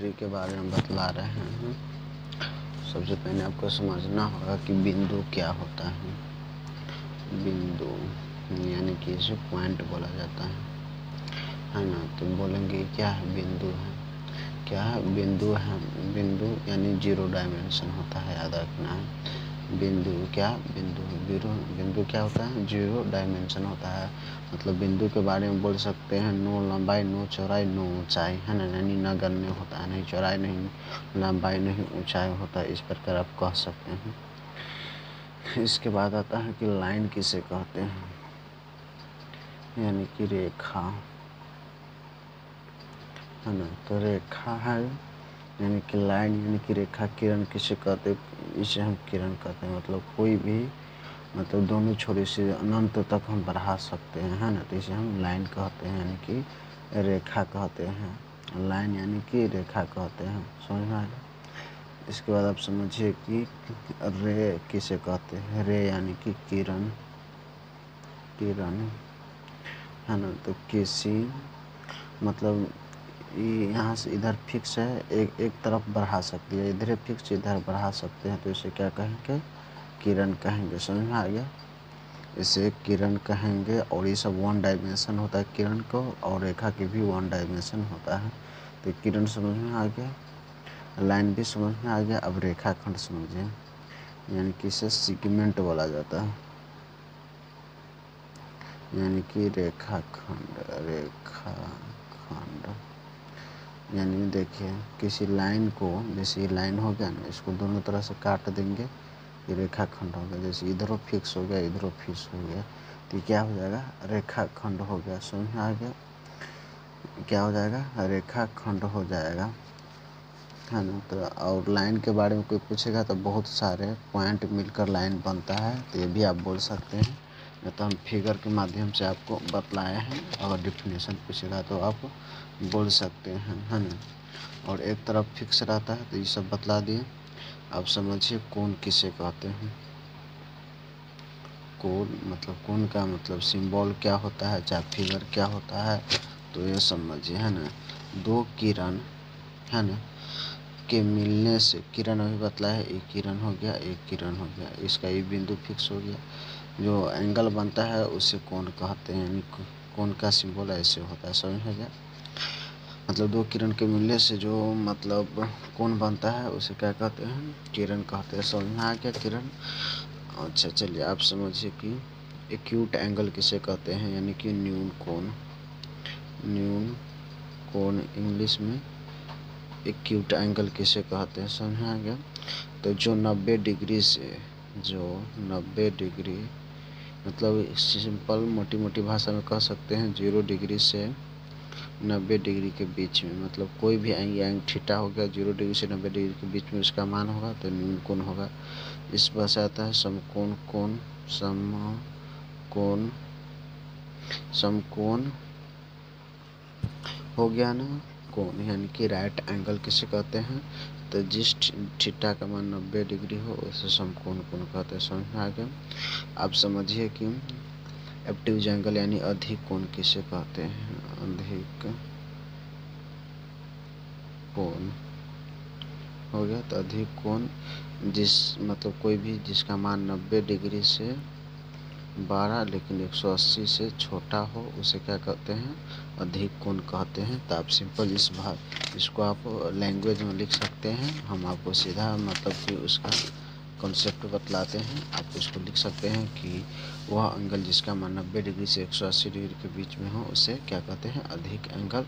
Geometry के बारे में बतला रहे हैं। सबसे पहले आपको समझना होगा कि बिंदु क्या होता है। बिंदु यानी कि इसे पॉइंट बोला जाता है ना। तो बोलेंगे क्या है बिंदु है, क्या है बिंदु है। बिंदु यानी 0 डायमेंशन होता है, याद रखना है। बिंदु क्या बिंदु क्या होता है, 0 डायमेंशन होता है। मतलब बिंदु के बारे में बोल सकते हैं नो लंबाई, नो चौड़ाई, नो ऊंचाई, है ना। यानी न गण्य होता है, नहीं चौड़ाई, नहीं लंबाई, नहीं ऊंचाई होता है। इस प्रकार आप कह सकते हैं। इसके बाद आता है कि लाइन किसे कहते हैं, यानी कि रेखा, है ना। तो रेखा है यानी कि लाइन यानी कि रेखा। किरण किसे कहते हैं, इसे हम किरण कहते हैं। मतलब कोई भी, मतलब दोनों छोरे से अनंत तक हम बढ़ा सकते हैं, है ना। तो इसे हम लाइन कहते हैं, यानी कि रेखा कहते हैं। लाइन यानी कि रेखा कहते हैं, समझ में आया। इसके बाद आप समझिए कि रे किसे कहते हैं। रे यानी कि किरण, है ना। तो किसी मतलब यहाँ से इधर फिक्स है, एक तरफ बढ़ा सकती है, इधर फिक्स इधर बढ़ा सकते हैं। तो इसे क्या कहेंगे, किरण कहेंगे। समझ में आ गया। इसे किरण कहेंगे। और ये सब 1 डायमेंशन होता है किरण को, और रेखा की भी 1 डायमेंशन होता है। तो किरण समझ में आ गया, लाइन भी समझ में आ गया। अब रेखा खंड समझिए, यानी कि इसे सेगमेंट बोला जाता है, यानी कि रेखा खंड। यानी देखिए किसी लाइन को, जैसे ये लाइन हो गया ना, इसको दोनों तरह से काट देंगे, ये रेखा खंड हो गया। जैसे इधरों फिक्स हो गया, इधरों फिक्स हो गया, तो क्या हो जाएगा, रेखा खंड हो गया। समझ में आ गया, क्या हो जाएगा, रेखा खंड हो जाएगा, है ना। तो और लाइन के बारे में कोई पूछेगा तो बहुत सारे पॉइंट मिलकर लाइन बनता है, तो ये भी आप बोल सकते हैं। नहीं तो हम फिगर के माध्यम से आपको बतलाए हैं। अगर डिफिनेशन पूछेगा तो आप बोल सकते हैं, है ना। और एक तरफ फिक्स रहता है, तो ये सब बतला दिए। अब समझिए कोण किसे कहते हैं। कोण मतलब कोण का मतलब सिंबल क्या होता है, चाहे फिगर क्या होता है, तो ये समझिए, है ना। 2 किरण, है ना, के मिलने से, किरण अभी बतला है, एक किरण हो गया, एक किरण हो गया, इसका ये बिंदु फिक्स हो गया। जो एंगल बनता है उसे कोण कहते हैं, यानी कोण का सिंबल ऐसे होता है। समझ में गया। मतलब 2 किरण के मिलने से जो मतलब कोण बनता है उसे क्या कहते हैं, किरण कहते हैं। समझ में आ गया किरण। अच्छा चलिए आप समझिए कि एक्यूट एंगल किसे कहते हैं, यानी कि न्यून कोण। न्यून कोण इंग्लिश में एक्यूट एंगल किसे कहते हैं, समझ में आ गया। तो जो 90 डिग्री से, जो 90 डिग्री मतलब सिंपल मोटी भाषा में कह सकते हैं 0 डिग्री से 90 डिग्री के बीच में, मतलब कोई भी एंग थीटा हो गया 0 डिग्री से 90 डिग्री के बीच में उसका मान होगा, तो न्यून कोण होगा। इस पर से आता है समकोण कोण, समकोण, समकोण हो गया ना कोण, यानी कि राइट एंगल किसे कहते हैं, तो जिस थीटा का मान 90 डिग्री हो उसे समकोण कोण कहते हैं। समझ में आ गया। आप समझिए कि ऑब्टयूज एंगल यानी अधिक कोण किसे कहते हैं, अधिक कोण हो गया। तो अधिक कोण जिस मतलब कोई भी जिसका मान 90 डिग्री से 12 लेकिन 180 से छोटा हो उसे क्या कहते हैं, अधिक कोण कहते हैं। तो आप सिंपल इसको आप लैंग्वेज में लिख सकते हैं। हम आपको सीधा मतलब कि उसका कॉन्सेप्ट बतलाते हैं। आप इसको लिख सकते हैं कि वह एंगल जिसका मान 90 डिग्री से 180 डिग्री के बीच में हो उसे क्या कहते हैं, अधिक एंगल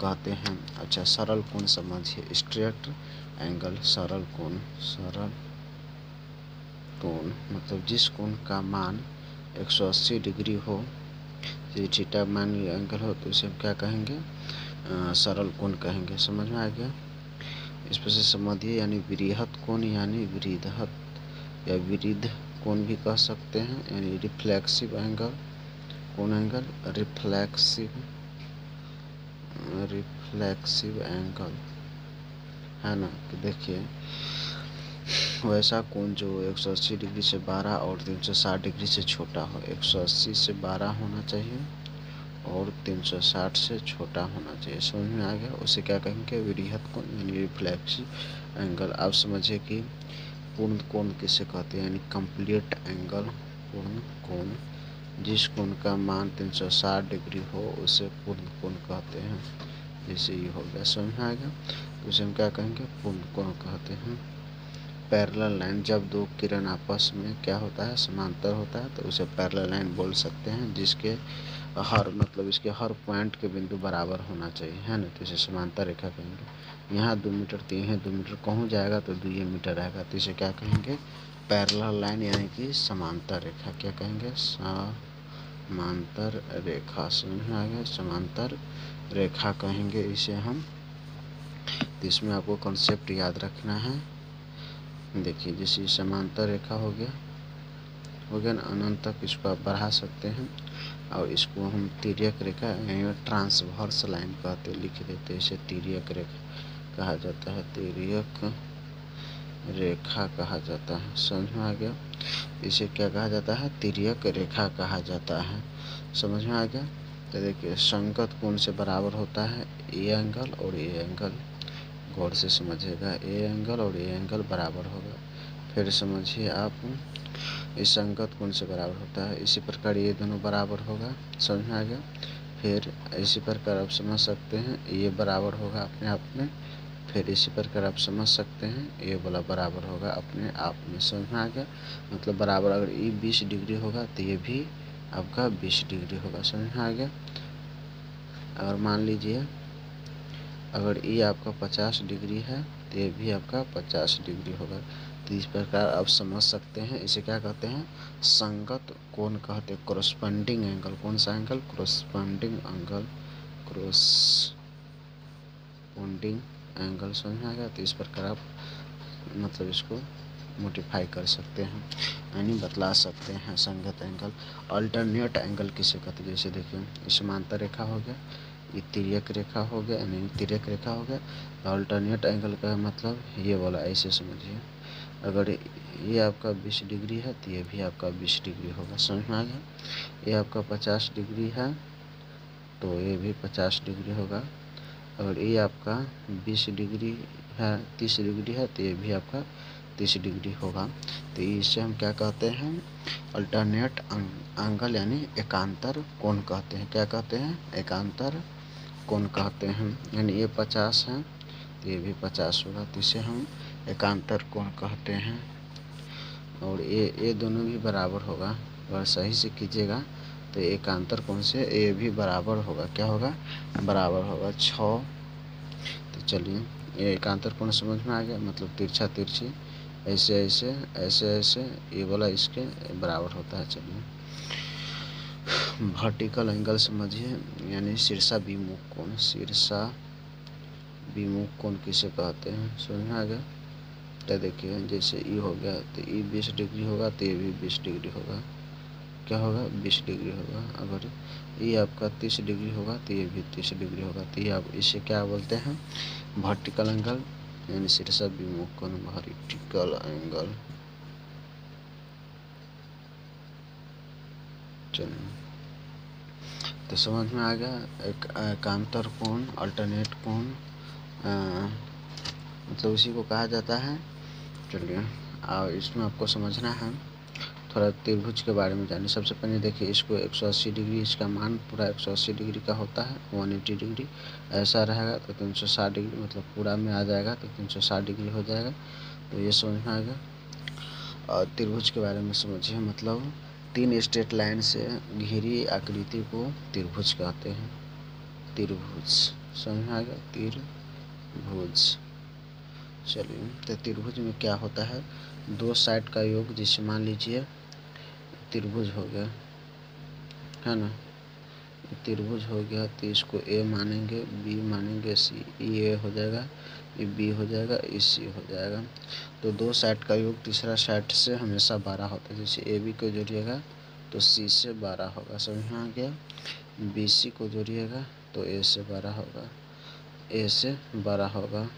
कहते हैं। अच्छा सरल कोण समझिए, स्ट्रेट एंगल, सरल कोण। सरल कोण मतलब जिस कोण का मान 180 डिग्री हो, थीटा मान एंगल हो, तो उसे हम क्या कहेंगे, सरल कोण कहेंगे। समझ में आ गया। इस पर से समझिए, यानी वृहत कोण यानी वृहत या विरुद्ध कोण भी कह सकते हैं, यानी रिफ्लेक्सिव एंगल, कोण एंगल, रिफ्लेक्सिव एंगल, है ना। तो देखिए वैसा कोण जो 180 डिग्री से 12 और 360 डिग्री से छोटा हो। 180 से 12 होना चाहिए और 360 से छोटा होना चाहिए। समझ में आ गया। उसे क्या कहेंगे, विरिहत कोण यानी रिफ्लेक्सिव एंगल। आप समझिए कि पूर्ण कोण किसे कहते हैं, यानी कंप्लीट एंगल। पूर्ण कोण, जिस कोण का मान 360 डिग्री हो उसे पूर्ण कोण कहते हैं। जैसे ये हो गया, समझ में आ गया। तो उसे हम क्या कहेंगे, पूर्ण कोण कहते हैं। पैरेलल लाइन, जब दो किरण आपस में क्या होता है, समांतर होता है, तो उसे पैरेलल लाइन बोल सकते हैं, जिसके हर मतलब इसके हर पॉइंट के बिंदु बराबर होना चाहिए, है ना। तो इसे समांतर रेखा कहेंगे। यहाँ 2 मीटर, तो यहाँ 2 मीटर कहूँ जाएगा तो 2 मीटर आएगा, तो इसे क्या कहेंगे, पैरेलल लाइन यानी कि समांतर रेखा। क्या कहेंगे, समांतर रेखा। समझ में आ गया, समांतर रेखा कहेंगे इसे हम। तो इसमें आपको कॉन्सेप्ट याद रखना है। देखिए, जैसे समांतर रेखा हो गया ना, अनंत तक इसको आप बढ़ा सकते हैं, और इसको हम तिर्यक रेखा यानी ट्रांसवर्स लाइन कहते लिख देते हैं। इसे तिर्यक रेखा कहा जाता है, तिर्यक रेखा कहा जाता है। समझ में आ गया। इसे क्या कहा जाता है, तिर्यक रेखा कहा जाता है। समझ में आ गया। तो देखिए, संगत कोण से बराबर होता है ए एंगल और ए एंगल। गौर से समझिएगा, ए एंगल और ए एंगल बराबर होगा। फिर समझिए आप, इस संगत कोण से बराबर होता है, इसी प्रकार ये दोनों बराबर होगा। समझ में आ गया। फिर इसी प्रकार आप समझ सकते हैं ये बराबर होगा अपने आप में। फिर इसी प्रकार आप समझ सकते हैं ये वाला बराबर होगा अपने आप में। समझ में आ गया। मतलब बराबर, अगर ये 20 डिग्री होगा तो ये भी आपका 20 डिग्री होगा। समझ में आ गया। अगर मान लीजिए अगर ये आपका 50 डिग्री है तो ये भी आपका 50 डिग्री होगा। तो इस प्रकार आप समझ सकते हैं। इसे क्या कहते हैं, संगत कोण कहते हैं, कोरस्पॉन्डिंग एंगल। कौन सा angle, corresponding angle, corresponding angle. समझ में आ गया। तो इस प्रकार आप मतलब इसको मोडिफाई कर सकते हैं, यानी बतला सकते हैं संगत एंगल। अल्टरनेट एंगल किसे कहते हैं, जैसे देखिए समांतर रेखा हो गया, ये तिर्यक रेखा हो गया, यानी तिर्यक रेखा हो गया। अल्टरनेट एंगल का मतलब ये वाला, ऐसे समझिए, अगर ये आपका 20 डिग्री है तो ये भी आपका 20 डिग्री होगा। समझ में आ गया। ये आपका 50 डिग्री है तो ये भी 50 डिग्री होगा। अगर ये आपका 20 डिग्री है, 30 डिग्री है, तो ये भी आपका 30 डिग्री होगा। तो इसे हम क्या कहते हैं, अल्टरनेट एंगल यानी एकांतर कोण कहते हैं। क्या कहते हैं, एकांतर कोण कहते हैं। यानी ये 50 है तो ये भी 50 होगा, तो इसे हम एकांतर कोण कहते हैं। और ये दोनों भी बराबर होगा। अगर सही से कीजिएगा तो एकांतर कोण से ये भी बराबर होगा। क्या होगा, बराबर होगा 6। तो चलिए, ये एकांतर कोण समझ में आ गया, मतलब तिरछा तिरछी, ऐसे ऐसे ऐसे ऐसे, ये वाला इसके बराबर होता है। चलिए, वर्टिकल एंगल समझिए, यानी शीर्षा विमुख कोण। शीर्षा विमुख कोण किसे कहते हैं, समझ में आ गया। तो देखिए, जैसे ये हो गया तो ये 20 डिग्री होगा तो ये भी 20 डिग्री होगा। क्या होगा, 20 डिग्री होगा। अगर ये आपका 30 डिग्री होगा तो ये भी 30 डिग्री होगा। तो ये आप इसे क्या बोलते हैं, वर्टिकल एंगल यानी शीर्षा विमुख कोण, वर्टिकल एंगल। चलिए, तो समझ में आ गया। एक एकांतर कोण, अल्टरनेट कोण, मतलब उसी को कहा जाता है। चलिए, और इसमें आपको समझना है थोड़ा त्रिभुज के बारे में जानिए। सबसे पहले देखिए, इसको 180 डिग्री, इसका मान पूरा 180 डिग्री का होता है, 180 डिग्री ऐसा रहेगा तो 360 डिग्री, मतलब पूरा में आ जाएगा तो 360 डिग्री हो जाएगा। तो ये समझ में आ गया। और त्रिभुज के बारे में समझिए, मतलब 3 स्ट्रेट लाइन से घिरी आकृति को त्रिभुज कहते हैं। त्रिभुज, समझ में आ गया, त्रिभुज। चलिए, तो त्रिभुज में क्या होता है, दो साइड का योग। जैसे मान लीजिए त्रिभुज हो गया, है ना, त्रिभुज हो गया तो इसको ए मानेंगे, बी मानेंगे, सी, ये हो जाएगा, ये बी हो जाएगा, ये सी हो जाएगा। तो दो साइड का योग तीसरा साइड से हमेशा 12 होता है। जैसे ए बी को जोड़िएगा तो सी से 12 होगा। समझ में आ गया। बी सी को जोड़िएगा तो ए से 12 होगा, ए से 12 होगा,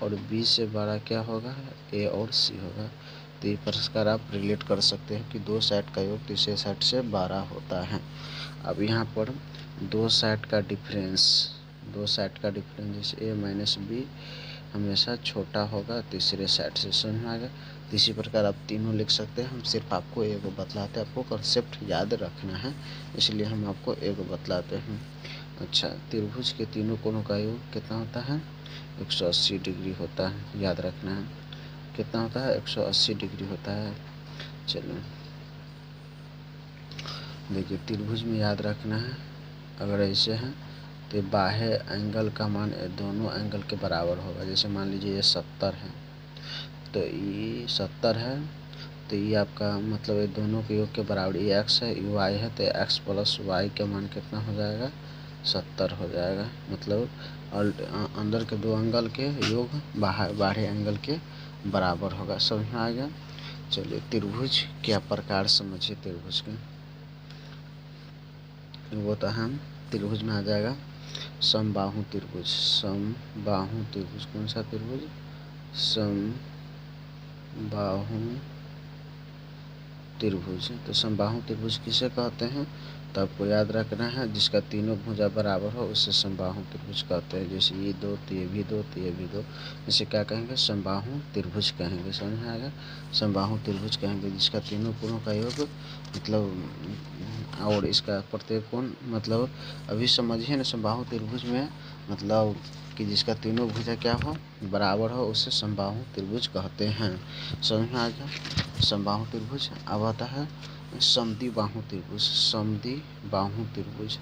और बी से 12 क्या होगा, ए और सी होगा। तो इस प्रकार आप रिलेट कर सकते हैं कि दो साइड का योग तीसरे साइड से 12 होता है। अब यहाँ पर दो साइड का डिफरेंस, जैसे ए माइनस बी हमेशा छोटा होगा तीसरे साइड से, समझ में आ गया। इसी प्रकार आप तीनों लिख सकते हैं। हम सिर्फ आपको एगो बतलाते हैं, आपको कंसेप्ट याद रखना है, इसलिए हम आपको एगो बतलाते हैं। अच्छा, त्रिभुज के तीनों कोणों का योग कितना होता है? 180 डिग्री होता है, याद रखना है। कितना होता है? 180 डिग्री होता है। चलो देखिए, त्रिभुज में याद रखना है, अगर ऐसे है तो बाह्य एंगल का मान दोनों एंगल के बराबर होगा। जैसे मान लीजिए ये 70 है, तो ये 70 है, तो ये आपका मतलब ये दोनों के योग के बराबर, ये एक्स है, ये वाई है, तो एक्स प्लस वाई का मान कितना हो जाएगा? 70 हो जाएगा। मतलब अंदर के दो एंगल के योग बाहरी एंगल के बराबर होगा। समझ में आ गया। चलिए, त्रिभुज क्या प्रकार समझिए त्रिभुज के। वो तो हम त्रिभुज में आ जाएगा समबाहु त्रिभुज। समबाहु त्रिभुज कौन सा त्रिभुज? समबाहु त्रिभुज। तो समबाहु त्रिभुज किसे कहते हैं? तो आपको याद रखना है, जिसका तीनों भुजा बराबर हो उसे समबाहु त्रिभुज कहते हैं। जैसे ये दो तो ये भी दो, तो ये भी दो, इसे क्या कहेंगे? समबाहु त्रिभुज कहेंगे। समझ में आएगा। समबाहु त्रिभुज कहेंगे जिसका तीनों कोणों का योग मतलब, और इसका प्रत्येक कोण मतलब, अभी समझिए ना, समबाहु त्रिभुज में मतलब कि जिसका तीनों भुजा क्या हो? बराबर हो, उसे समबाहु त्रिभुज कहते हैं। समझ में आ गया। समबाहु त्रिभुज। अब आता है समद्विबाहु त्रिभुज। समद्विबाहु त्रिभुज,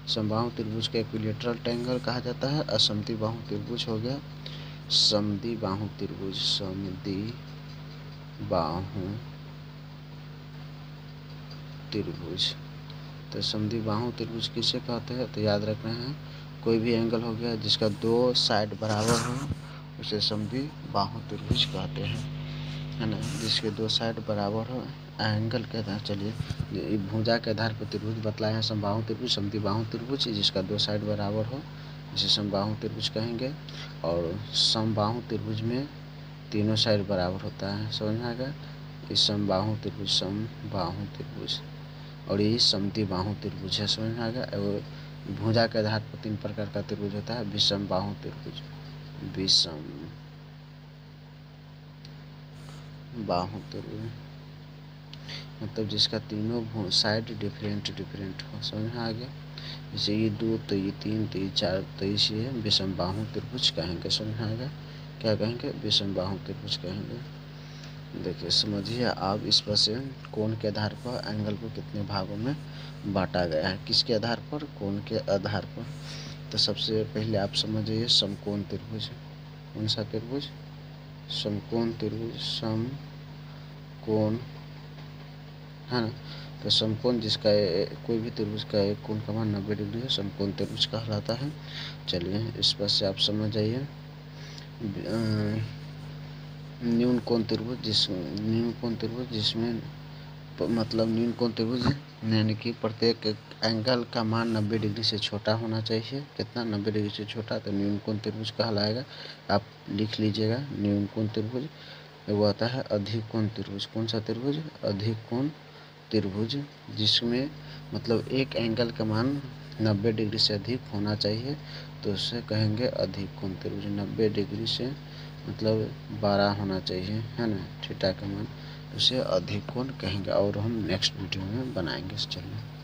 समबाहु त्रिभुज का इक्विलैटरल ट्रायंगल कहा जाता है। असमद्विबाहु त्रिभुज हो गया समद्विबाहु त्रिभुज। समद्विबाहु त्रिभुज। तो समद्विबाहु त्रिभुज किसे कहते हैं? तो याद रखना है, कोई भी एंगल हो गया जिसका दो साइड बराबर हो उसे समद्विबाहु त्रिभुज कहते हैं, है ना। जिसके दो साइड बराबर हो एंगल के आधार, चलिए भुजा के आधार पर त्रिभुज बतलाए हैं। समबाहु त्रिभुज, समद्विबाहु त्रिभुज, जिसका दो साइड बराबर हो इसे समबाहु त्रिभुज कहेंगे। और समबाहु त्रिभुज में तीनों साइड बराबर होता है। समझ में आ गया। इस समबाहु त्रिभुज, समबाहु त्रिभुज, और ये समद्विबाहु त्रिभुज है। समझ में आ गया। और भुजा के आधार पर तीन प्रकार का त्रिभुज होता है। विषमबाहु त्रिभुज, विषमबाहु त्रिभुज मतलब जिसका तीनों साइड डिफरेंट हो। समझ में आ गया। जैसे ये दो, तो ये तीन, तो ये चार, तो इसे विषमबाहु त्रिभुज कहेंगे। समझ में आ गया। क्या कहेंगे? विषमबाहु त्रिभुज कहेंगे। देखिए समझिए आप, इस पर से कोण के आधार पर एंगल को कितने भागों में बांटा गया है? किसके आधार पर? कोण के आधार पर। तो सबसे पहले आप समझिए समकोण त्रिभुज। कौन सा त्रिभुज? समकोण त्रिभुज। समकोण, है ना। तो समकोण जिसका कोई भी त्रिभुज का एक कोण का मान 90 डिग्री है, समकोण त्रिभुज कहलाता है। चलिए इस पर से आप समझ जाइए। न्यून कोण त्रिभुज, जिसमें मतलब न्यून कोण त्रिभुज यानी कि प्रत्येक एंगल का मान 90 डिग्री से छोटा होना चाहिए। कितना? 90 डिग्री से छोटा, तो न्यून कोण त्रिभुज कहलाएगा। आप लिख लीजिएगा न्यून कोण त्रिभुज। वो आता है अधिक कोण त्रिभुज। कौन सा त्रिभुज? अधिक कोण त्रिभुज, जिसमें मतलब एक एंगल का मान 90 डिग्री से अधिक होना चाहिए, तो उसे कहेंगे अधिक कोण त्रिभुज। 90 डिग्री से मतलब 12 होना चाहिए, है ना, थीटा का मान, उसे अधिक कोण कहेंगे। और हम नेक्स्ट वीडियो में बनाएंगे। चलिए।